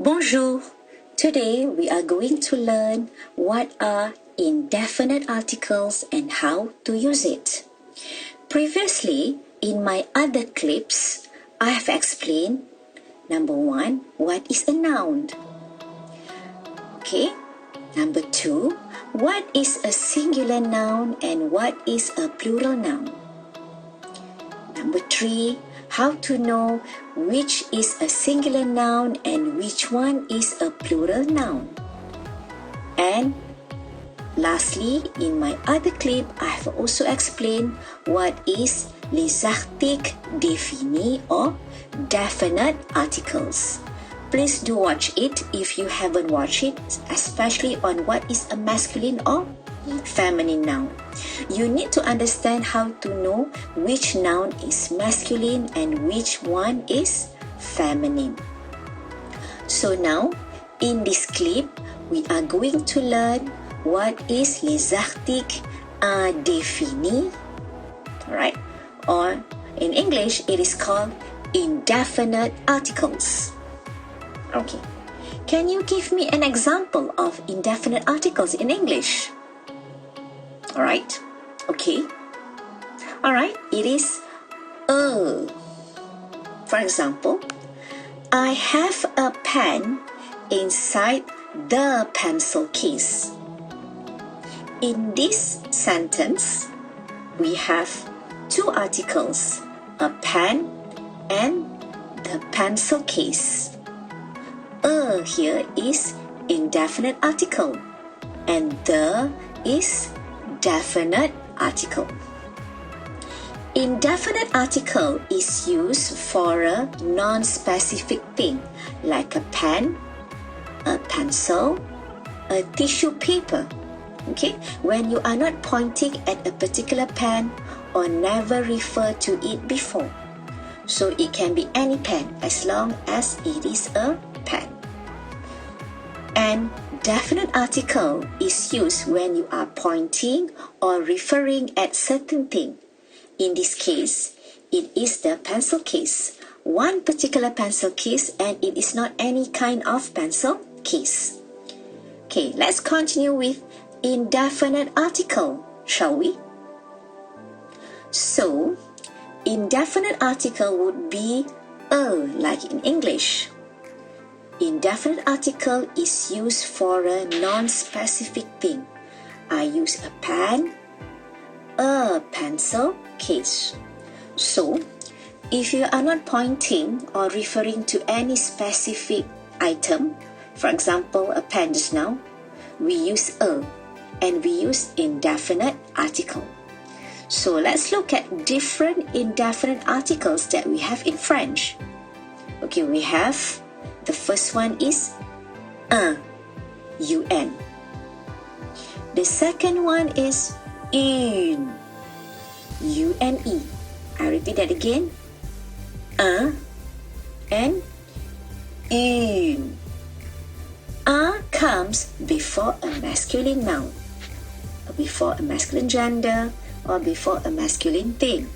Bonjour! Today we are going to learn what are indefinite articles and how to use it. Previously, in my other clips, I have explained number 1, what is a noun? Okay. Number 2, what is a singular noun and what is a plural noun? Number 3, how to know which is a singular noun and which one is a plural noun. And lastly, in my other clip, I have also explained what is les articles définis or definite articles. Please do watch it if you haven't watched it, especially on what is a masculine or feminine noun. You need to understand how to know which noun is masculine and which one is feminine. So now, in this clip, we are going to learn what is les articles indéfinis, alright? Or in English, it is called indefinite articles. Okay, can you give me an example of indefinite articles in English? Alright, okay. Alright, it is a. For example, I have a pen inside the pencil case. In this sentence, we have two articles, a pen and the pencil case. A here is indefinite article and the is definite article. Indefinite article is used for a non-specific thing like a pen, a pencil, a tissue paper. Okay, when you are not pointing at a particular pen or never refer to it before. So it can be any pen as long as it is a pen. And definite article is used when you are pointing or referring at certain thing. In this case, it is the pencil case, one particular pencil case, and it is not any kind of pencil case. Okay, let's continue with indefinite article, shall we? So, indefinite article would be a, like in English. Indefinite article is used for a non-specific thing. I use a pen, a pencil case. So, if you are not pointing or referring to any specific item, for example, a pen just now, we use a and we use indefinite article. So let's look at different indefinite articles that we have in French. Okay, we have the first one is un, un. The second one is une, une. I repeat that again, un and une. Un comes before a masculine noun, before a masculine gender, or before a masculine thing.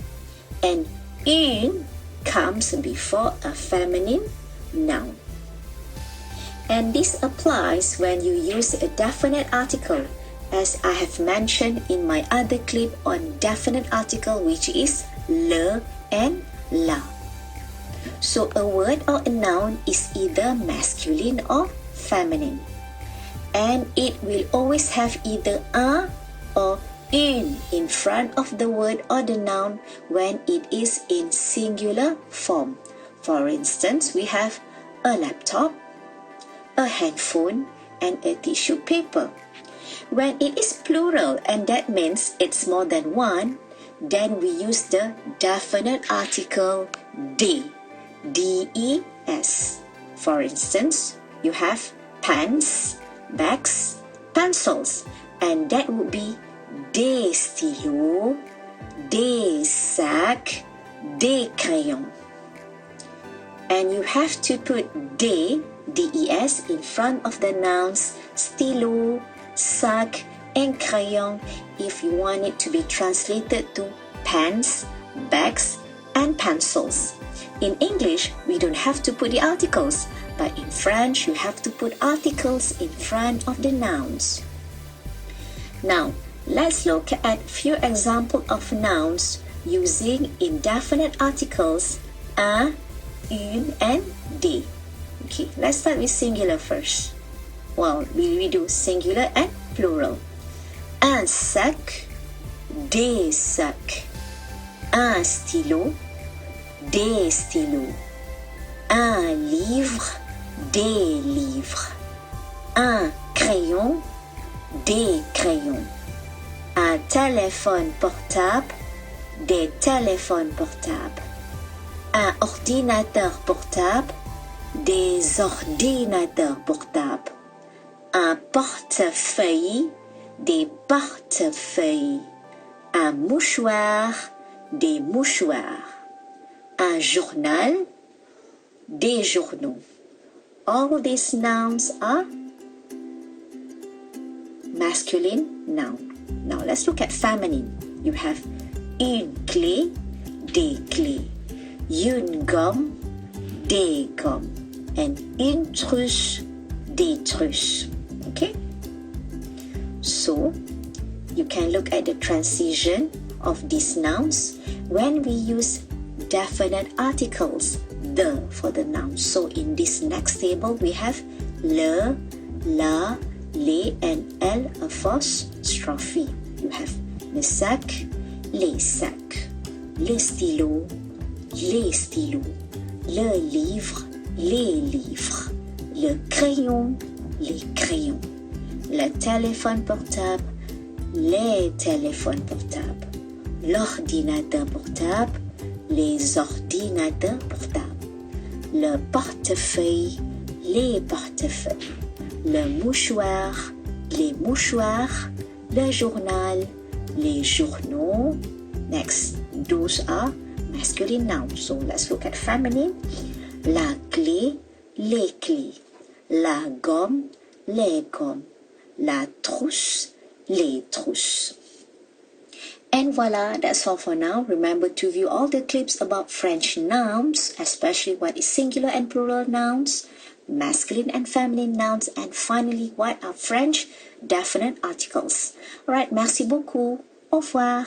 And une comes before a feminine noun. And this applies when you use a definite article, as I have mentioned in my other clip on definite article, which is le and la. So a word or a noun is either masculine or feminine. And it will always have either un or une in front of the word or the noun when it is in singular form. For instance, we have a laptop, a handphone, and a tissue paper. When it is plural, and that means it's more than one, then we use the definite article des, D-E-S. For instance, you have pens, bags, pencils, and that would be des stylos, des sacs, des crayons. And you have to put des, D-E-S, in front of the nouns stylo, sac, and crayon if you want it to be translated to pens, bags, and pencils. In English, we don't have to put the articles, but in French you have to put articles in front of the nouns. Now, let's look at few examples of nouns using indefinite articles un, une, and des. Okay, let's start with singular first. Well, we do singular and plural. Un sac, des sacs. Un stylo, des stylos. Un livre, des livres. Un crayon, des crayons. Un téléphone portable, des téléphones portables. Un ordinateur portable, des ordinateurs portables. Un portefeuille, des portefeuilles. Un mouchoir, des mouchoirs. Un journal, des journaux. All these nouns are masculine noun. Now let's look at feminine. You have une clé, des clés. Une gomme, des gommes. And une trousse, des trousses. Okay? So, you can look at the transition of these nouns when we use definite articles, the for the noun. So in this next table we have le, la, les, and elle apostrophe. You have le sac, les sacs, le stylo, les stylos, le livre, les livres, le crayon, les crayons, le téléphone portable, les téléphones portables, l'ordinateur portable, les ordinateurs portables, le portefeuille, les portefeuilles, le mouchoir, les mouchoirs, le journal, les journaux. Next, those are masculine nouns. So let's look at feminine. La clé, les clés. La gomme, les gommes. La trousse, les trousses. And voila, that's all for now. Remember to view all the clips about French nouns, especially what is singular and plural nouns, masculine and feminine nouns, and finally, what are French definite articles. Alright, merci beaucoup. Au revoir.